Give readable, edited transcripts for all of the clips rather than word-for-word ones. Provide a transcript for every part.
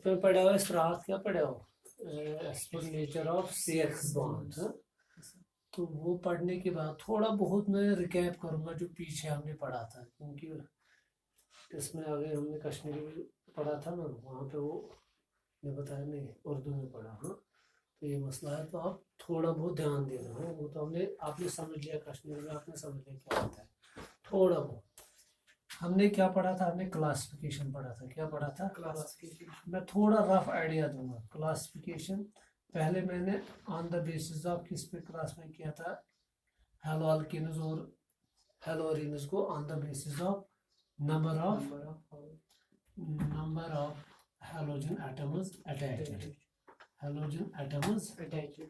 पे पढ़ा हो इस रात क्या पढ़ा हो, नेचर ऑफ CX बॉन्ड। तो वो पढ़ने के बाद थोड़ा बहुत मैं रिकैप करूंगा जो पीछे हमने पढ़ा था, क्योंकि इसमें आगे हमने कश्मीरी पढ़ा था ना, वहाँ पे वो मैं बताया नहीं, उर्दू में पढ़ा। हाँ, तो ये मसला है, तो आप थोड़ा बहुत ध्यान दे रहे हो। वो तो आपने समझ लिया, कश्मीर में आपने समझ लिया क्या होता है। थोड़ा बहुत हमने क्या पढ़ा था, हमने क्लासिफिकेशन पढ़ा था। क्या पढ़ा था? क्लासिफिकेशन। मैं थोड़ा रफ आइडिया दूंगा। क्लासिफिकेशन पहले मैंने ऑन द बेसिस ऑफ किस पे क्लासिफाई किया था, हेलो अल्केन्स और हेलो अरीन्स को on the basis of number of halogen atoms attached. Halogen atoms attached,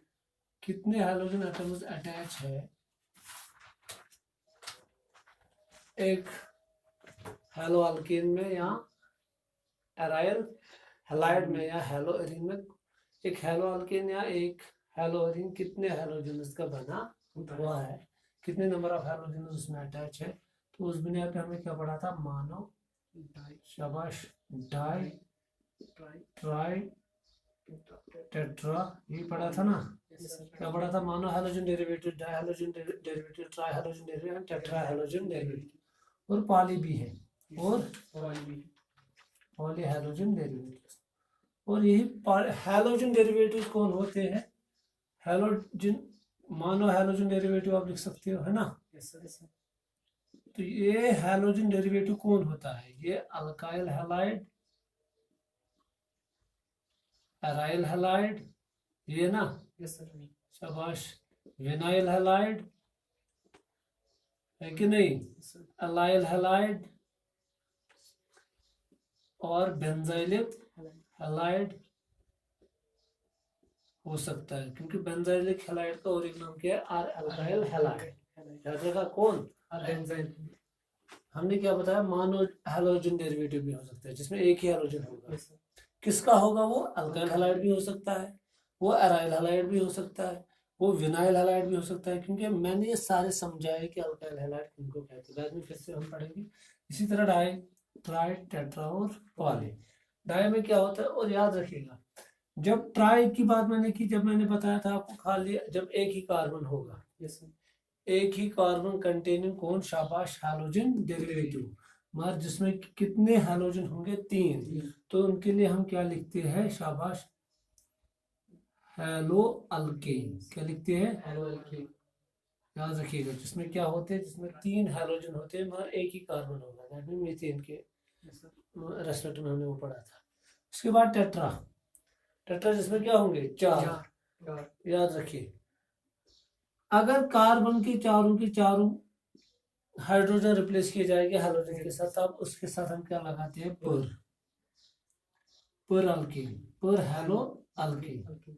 कितने हेलोजन एटम्स अटैच है एक हेलो अल्केन में या एराइल हैलाइड में या हेलो एरीन में। एक हेलो अल्केन या एक हेलो एरीन कितने हेलोजन्स का बना हुआ है, कितने नंबर ऑफ हेलोजन उसमें अटैच है। तो उस बुनियाद पे हमें क्या पढ़ा था, मानो, शाबाश, डाई, ट्राई, टेट्रा, ये पढ़ा था ना। क्या पढ़ा था? मानो halogen derivative, die halogen derivative, try halogen derivative, tetra halogen derivative, और पॉली भी है, और पॉली हेलोजन डेरिवेटिव। और यही हेलोजन डेरिवेटिव कौन होते हैं? हेलोजन, मानो हेलोजन डेरिवेटिव आप लिख सकते हो, है ना। तो ये हेलोजन डेरिवेटिव कौन होता है? ये अल्काइल हैलाइड, एराइल हैलाइड, ये ना, शाबाश, विनाइल हैलाइड है कि नहीं, अलाइल हैलाइड और बेंजाइलिक हैलाइड हो सकता है, क्योंकि बेंजाइलिक हैलाइड का और एक नाम क्या है, अल्काइल हैलाइड। याद रखा, कौन? बेंजाइल। हमने क्या बताया, मानो हैलोजन डेरिवेटिव भी हो सकता है जिसमें एक ही हैलोजन होगा। किसका होगा? वो अल्काइल हैलाइड भी हो सकता है, वो एराइल हैलाइड भी हो सकता है, वो विनाइल हैलाइड भी हो सकता है, क्योंकि मैंने ये सारे समझाए कि अल्काइल हैलाइड किनको कहते हैं। बाद में फिर से हम पढ़ेंगे। इसी तरह डाई, ट्राई, टेट्रा और पॉली। डाई में क्या होता है, और याद रखिएगा, जब ट्राई की बात मैंने की, जब मैंने बताया था आपको, खाली जब एक ही कार्बन होगा, एक ही कार्बन कंटेनिंग कौन, शाबाश, हैलोजन डेरिवेटिव, मगर जिसमें कितने हैलोजन होंगे, 3। तो उनके लिए हम क्या लिखते हैं, शाबाश, हेलो अल्केन। क्या लिखते हैं? Hello alkane. याद रखिएगा, जिसमें क्या होते हैं, जिसमें 3 हैलोजन होते हैं मगर एक ही कार्बन होगा, दैट मीन मीथेन के रेस्पेक्ट में हमने वो पढ़ा था। उसके बाद टेट्रा, टेट्रा जिसमें क्या होंगे, 4। याद रखिए, अगर कार्बन के चारों हाइड्रोजन रिप्लेस किए जाएंगे हाइड्रोजन के साथ, तब उसके साथ हम क्या लगाते हैं, पर अल्केन, पर हेलो अल्केन।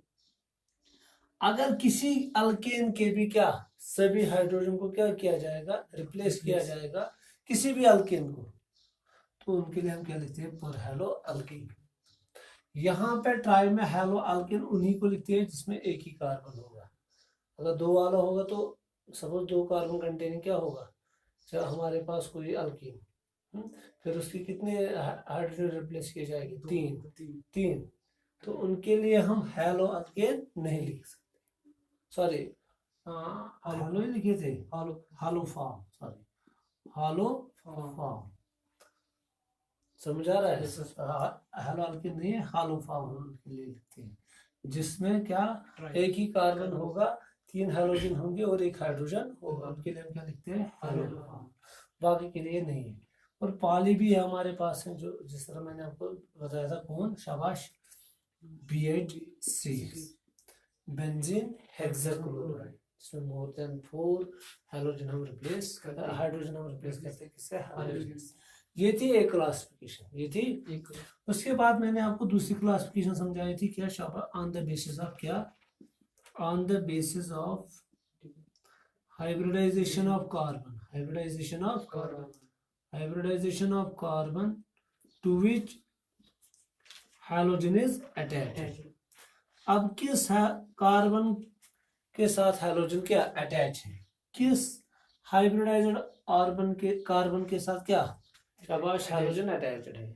अगर किसी अल्केन के भी क्या, सभी हाइड्रोजन को क्या किया जाएगा, रिप्लेस किया जाएगा, किसी भी अल्केन को, तो उनके लिए हम क्या लिखते हैं, पर हेलो अल्केन। यहाँ पे ट्राई में हेलो अल्केन उन्हीं को लिखते हैं जिसमें एक ही कार्बन होगा। अगर 2 वाला होगा तो सपोज 2 कार्बन कंटेनिंग क्या होगा, जब हमारे पास कोई अल्कीन, फिर उसकी कितने हाइड्रोजन रिप्लेस किए जाएंगे, 3। तो उनके लिए हम हेलो अल्केन नहीं लिख सकते, सॉरी, हेलो ही लिखे थे, हालो फॉर्म, सॉरी, हालो फॉर्म। समझ आ रहा है? हेलो अल्केन नहीं है, हालो फॉर्म उनके लिए लिखते हैं, जिसमें क्या, एक ही कार्बन होगा, 3 हाइड्रोजन होंगे और एक हाइड्रोजन होगा, उनके लिए हम क्या लिखते हैं, हेलो फॉर्म। बाकी के लिए नहीं है। और पॉली भी हमारे पास है, जो जिस तरह मैंने आपको बताया था, कौन, शाबाश, BH6, बेंजीन हेक्साक्लोराइड, जिसमें मोर देन 4 हाइड्रोजन हम रिप्लेस करते हैं, किससे, हाइड्रोजन। ये थी एक क्लासिफिकेशन, ये थी। उसके बाद मैंने आपको दूसरी क्लासिफिकेशन समझाई थी, क्या, शाबाश, ऑन द बेसिस ऑफ क्या, on the basis of hybridization of carbon to which halogen is attached। अब किस कार्बन के साथ हैलोजन क्या अटैच है, किस हाइब्रिडाइज्ड कार्बन के साथ क्या, शाबाश, हैलोजन अटैच्ड है।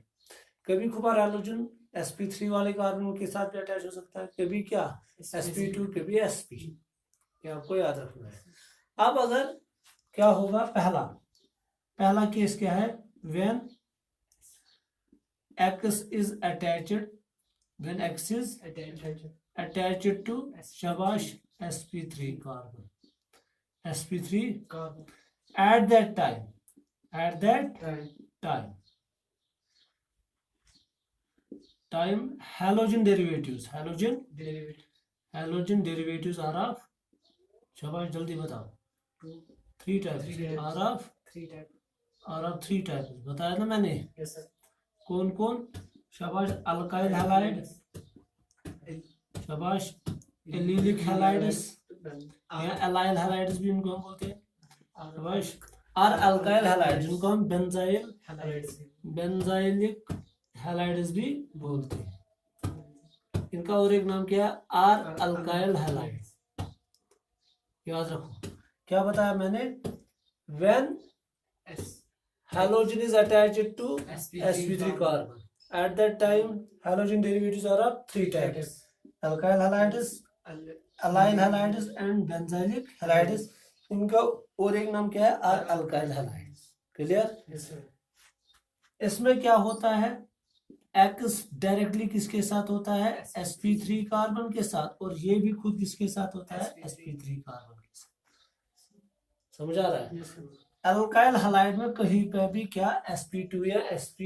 कभी कभार हैलोजन sp3 वाले कार्बन के साथ भी अटैच हो सकता है, कभी क्या sp2, कभी sp। ये आपको याद रखना है। अब अगर क्या होगा, पहला केस क्या है, when x is attached to शाबाश sp3 carbon, sp3 at that time halogen derivatives are of, शाबाश जल्दी बताओ, 3 टाइप्स are of 3 टाइप्स बताया ना मैंने। कौन कौन, शाबाश अल्काइल हैलाइड, शाबाश एलिलिक हैलाइड्स या एलाइल हैलाइड्स भी इनको हम बोलते हैं, शाबाश, और अल्काइल हैलाइड जिनको हम बेंजाइलिक हैलाइड्स भी बोलते हैं। इनका और एक नाम क्या है, आर अल्काइल हैलाइड। याद रखो क्या बताया मैंने, when halogen is attached to sp3 carbon, at that time halogen derivatives are of 3 types, alkyl halides, allyl halides and benzylic halides। इनका और एक नाम क्या है, आर अल्काइल हैलाइड्स। क्लियर। इसमें क्या होता है, X डायरेक्टली किसके साथ होता है, sp3 कार्बन के साथ, और ये भी खुद किसके साथ होता है, sp3 कार्बन के साथ। समझ आ रहा है। अल्काइल हैलाइड में कहीं पे भी क्या sp2 या sp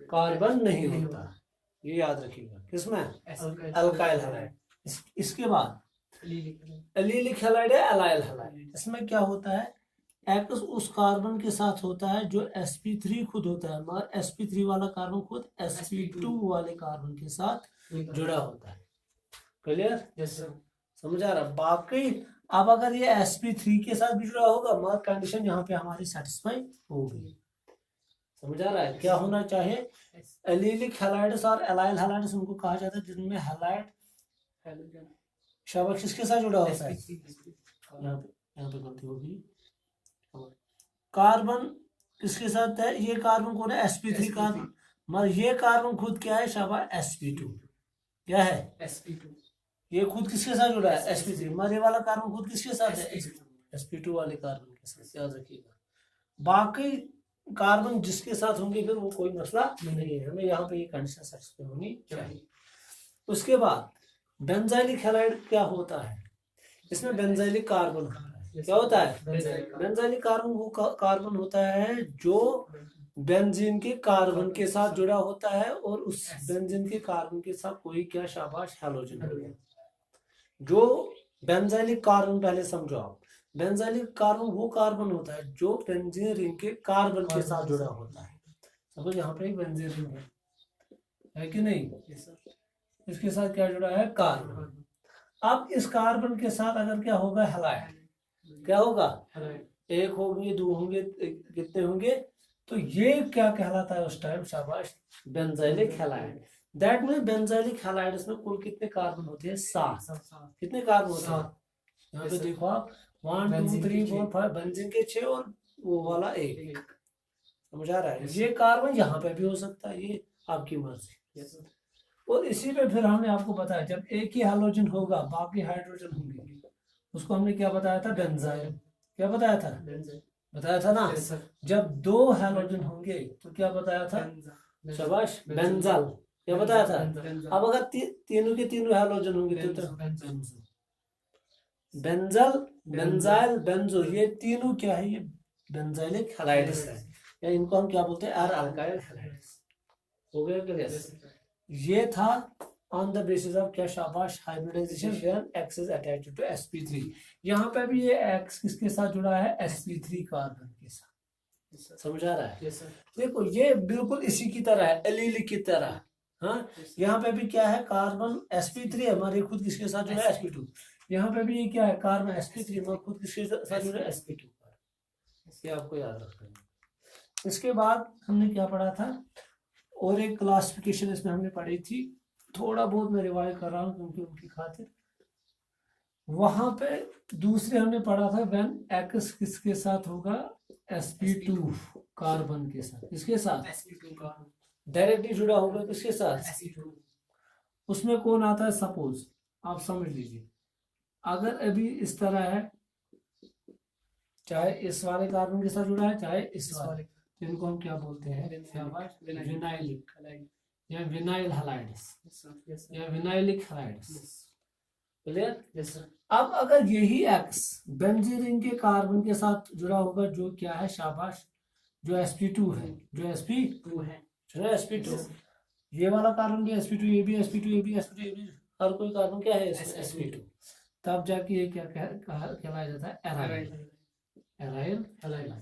कार्बन नहीं होता, ये याद रखिएगा। किसमें, अल्काइल हैलाइड। इसके बाद एलिलिक हैलाइड है, एलाइल हैलाइड। इसमें क्या होता है, X उस कार्बन के साथ होता है जो sp3 खुद होता है, मगर sp3 वाला कार्बन खुद sp2 वाले कार्बन के साथ जुड़ा होता है। क्लियर, समझ आ रहा। बाकी अब अगर ये sp3 के साथ भी जुड़ा होगा, मगर कंडीशन यहाँ पे हमारी सेटिस्फाई होगी। समझ आ रहा है। क्या होना चाहिए, एलिलिक हैलाइड्स और एलाइल हैलाइड्स उनको कहा जाता है जिनमें हैलाइड शाबाश किसके साथ जुड़ा होता है, यहाँ पे गलती होगी, कार्बन किसके साथ है, ये कार्बन कौन है, sp3 कार्बन, मगर ये कार्बन खुद क्या है, शाबाश sp2, क्या है sp2, ये खुद किसके साथ जुड़ा है, sp3, मगर ये वाला कार्बन खुद किसके साथ है, sp2 वाले कार्बन के साथ। याद रखिएगा। बाकी कार्बन जिसके साथ होंगे फिर वो कोई मसला नहीं है, हमें यहाँ पे ये कंडीशन सेटिस्फाई होनी चाहिए। उसके बाद बेंजाइलिक हैलाइड क्या होता है, इसमें बेंजाइलिक कार्बन होता है। क्या होता है, बेंजाइलिक कार्बन वो कार्बन होता है जो बेंजीन के कार्बन के साथ जुड़ा होता है, और उस बेंजीन के कार्बन के साथ कोई क्या, शाबाश हैलोजन हो गया। जो बेंजाइलिक कार्बन, पहले समझो आप, बेंजाइलिक कार्बन वो कार्बन होता है जो बेंजीन रिंग के कार्बन के साथ जुड़ा होता है। समझो यहाँ पे एक बेंजीन रिंग है कि नहीं, इसके साथ क्या जुड़ा है, कार्बन। अब इस कार्बन के साथ अगर क्या होगा, हैलाइड, क्या होगा, एक होंगे, दो होंगे, कितने होंगे, तो ये क्या कहलाता है उस टाइम, शाबाश benzylic halide. That mean benzylic halides में कुल कितने कार्बन होते हैं, 7। कितने कार्बन होते हैं, यहाँ पे देखो आप, 1 2 3 4 5, बेंजीन के 6 और वो वाला 1। समझ आ रहा है। ये कार्बन यहाँ पे भी हो सकता है, ये आपकी मर्जी। और इसी पे फिर हमने आपको बताया, जब एक ही हाइड्रोजन होगा बाकी हाइड्रोजन होंगे, उसको हमने क्या बताया था, बेंजाइल। क्या बताया था, बताया था ना। जब 2 हाइड्रोजन होंगे तो क्या बताया था, शाबाश बेंजाल। क्या बताया था। अब अगर तीनों के तीनों हाइड्रोजन होंगे तो बेंजल, बेंजाइल, बेंजो, ये तीनों क्या है, ये बेंजाइलिक हैलाइड्स है, या इनको हम क्या बोलते हैं, आर अल्काइल हैलाइड्स। हो गया क्लियर। ये था ऑन द बेसिस ऑफ क्या, शाबाश hybridisation when X is attached to sp3। यहाँ पे भी ये X किसके साथ जुड़ा है, sp3 कार्बन के साथ। समझ आ रहा है। देखो ये बिल्कुल इसी की तरह है, एलिलिक की तरह। हाँ, यहाँ पे भी क्या है, कार्बन sp3 है, हमारे खुद किसके साथ जुड़ा है, sp2। यहाँ पे भी ये क्या है, कार्बन sp3 हमारे खुद किसके साथ जुड़ा है, sp2। ये आपको याद रखना है। इसके बाद हमने क्या पढ़ा था, और एक क्लासिफिकेशन इसमें हमने पढ़ी थी, थोड़ा बहुत मैं रिवाइज कर रहा हूँ क्योंकि उनकी खातिर। वहां पे दूसरे हमने पढ़ा था, व्हेन X किसके साथ होगा, sp2 कार्बन के साथ। किसके साथ, sp2 कार्बन। डायरेक्टली जुड़ा होगा किसके साथ, उसमें कौन आता है, सपोज आप समझ लीजिए अगर अभी इस तरह है, चाहे इस वाले कार्बन के साथ जुड़ा है चाहे इस वाले, तो इनको हम क्या बोलते हैं, विनाइलिक या विनाइल हैलाइड्स या विनाइलिक हैलाइड्स। क्लियर। अब अगर यही एक्स बेंजीन के कार्बन के साथ जुड़ा होगा, जो क्या है, शाबाश, जो sp2 है, जो sp2 है, जो sp2, ये वाला कार्बन भी sp2, ये भी sp2, ये भी sp2, ये भी, हर कोई कार्बन क्या है, sp2, तब जाके ये क्या कहलाया जाता है, एराइल हैलाइड।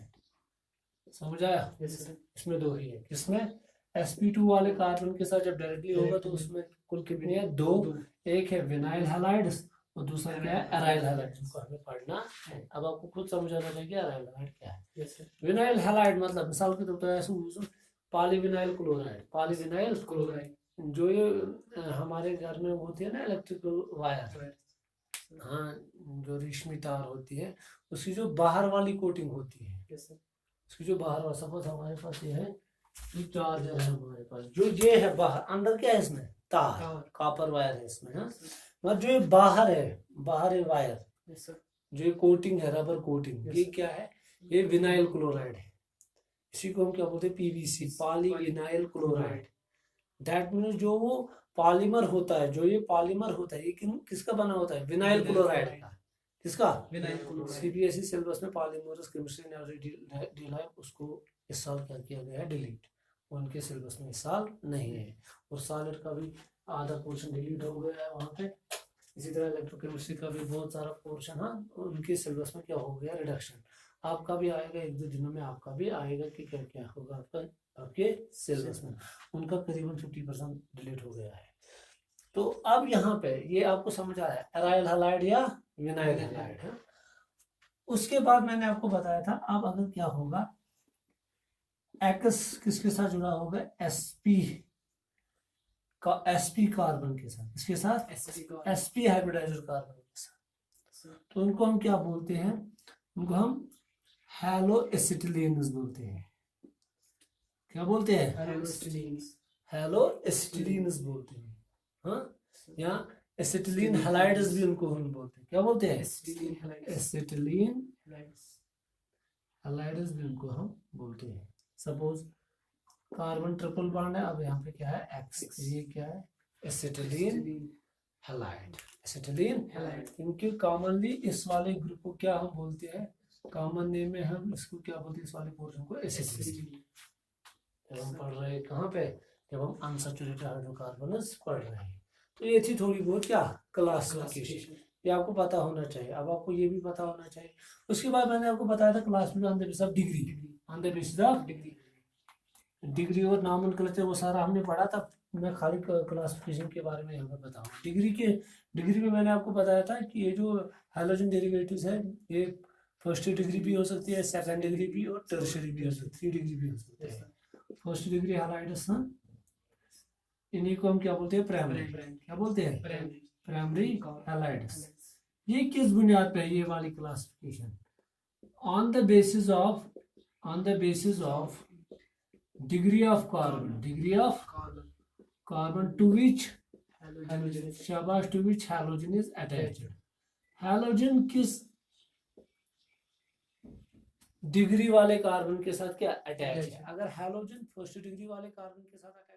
समझ आया। इसमें दो ही है, किसमें, sp2 वाले कार्बन के साथ जब डायरेक्टली होगा तो उसमें कुल कितनी है, दो, एक है विनाइल हैलाइड्स और दूसरा क्या है, एराइल हैलाइड, जिनको हमें पढ़ना है। अब आपको खुद समझ आना चाहिए एराइल हैलाइड क्या है। विनाइल हैलाइड मतलब मिसाल के तौर पर ऐसे पॉलीविनाइल क्लोराइड, पॉलीविनाइल क्लोराइड, जो ये हमारे घर में होती है ना इलेक्ट्रिकल वायर, हाँ, जो रेशमी तार होती है, उसकी जो बाहर वाली कोटिंग होती है, उसकी जो बाहर वाला, सपोज हमारे पास ये है, चार्जर है हमारे पास, जो ये है बाहर, अंदर क्या है इसमें, तार, कॉपर वायर है इसमें, हाँ, मतलब जो ये बाहर है वायर, जो ये कोटिंग है, रबर कोटिंग, ये क्या है, ये विनाइल क्लोराइड है। इसी को हम क्या बोलते हैं, PVC, polyvinyl chloride. That means जो वो पॉलीमर होता है, जो ये पॉलीमर होता है, ये किसका बना होता है, विनाइल क्लोराइड का। किसका, विनाइल क्लोराइड। सीबीएसई सिलेबस में पॉलीमरस केमिस्ट्री ने उसको इस साल क्या किया गया है, डिलीट, उनके सिलेबस में इस साल नहीं है, और सॉलिड का भी आधा पोर्शन डिलीट हो गया है वहाँ पे। इसी तरह इलेक्ट्रोकेमिस्ट्री का भी बहुत सारा पोर्शन, हाँ, उनके सिलेबस में क्या हो गया, रिडक्शन। आपका भी आएगा, एक दो दिनों में आपका भी आएगा कि क्या क्या होगा आपके सिलेबस में, उनका करीबन 50% डिलीट हो गया है। तो अब यहाँ पे ये आपको समझ आया, एराइल हैलाइड या विनाइल हैलाइड है। उसके बाद मैंने आपको बताया था, अब अगर क्या होगा, एक्स किसके साथ जुड़ा होगा, sp कार्बन के साथ, इसके साथ sp हाइब्रिडाइज्ड कार्बन के साथ, तो उनको हम क्या बोलते हैं, उनको हम हेलो एसिटिलीन्स बोलते हैं। क्या बोलते हैं, हेलो एसिटिलीन्स बोलते हैं, हाँ, या एसिटिलीन हैलाइड्स भी उनको हम बोलते हैं। क्या बोलते हैं, एसिटिलीन हैलाइड्स भी उनको हम बोलते हैं। सपोज कार्बन ट्रिपल बॉन्ड है, अब यहाँ पे क्या है, एक्स, ये क्या है, एसिटिलीन हैलाइड, एसिटिलीन हैलाइड। क्योंकि कॉमनली इस वाले ग्रुप को क्या हम बोलते हैं, कॉमन नेम में हम इसको क्या बोलते हैं, इस वाले पोर्शन को एसिटिलीन। जब हम पढ़ रहे हैं कहाँ पे, जब हम अनसैचुरेटेड हाइड्रोकार्बन्स पढ़ रहे हैं। तो ये थी थोड़ी बहुत क्या, क्लासिफिकेशन, ये आपको पता होना चाहिए। अब आपको ये भी पता होना चाहिए। उसके बाद मैंने आपको बताया था classification on the basis of degree, on the basis of degree और नॉमेनक्लेचर, वो सारा हमने पढ़ा था। मैं खाली क्लासिफिकेशन के बारे में यहाँ पे बताऊंगा। डिग्री में मैंने आपको बताया था कि ये जो हैलोजन डेरिवेटिव्स है, ये फर्स्ट डिग्री भी हो सकती है, सेकंड डिग्री भी और टर्शियरी भी हो सकती है, 3 डिग्री भी हो सकती है। फर्स्ट डिग्री हैलाइड्स, इन्हीं को हम क्या बोलते हैं, प्राइमरी। क्या बोलते हैं, प्राइमरी हैलाइड्स। ये किस बुनियाद पे है, ये वाली classification, on the basis of degree of carbon to which शाबाश, to which halogen is attached. Halogen किस डिग्री वाले कार्बन के साथ क्या अटैच है। अगर हैलोजन फर्स्ट डिग्री वाले कार्बन के साथ अटैच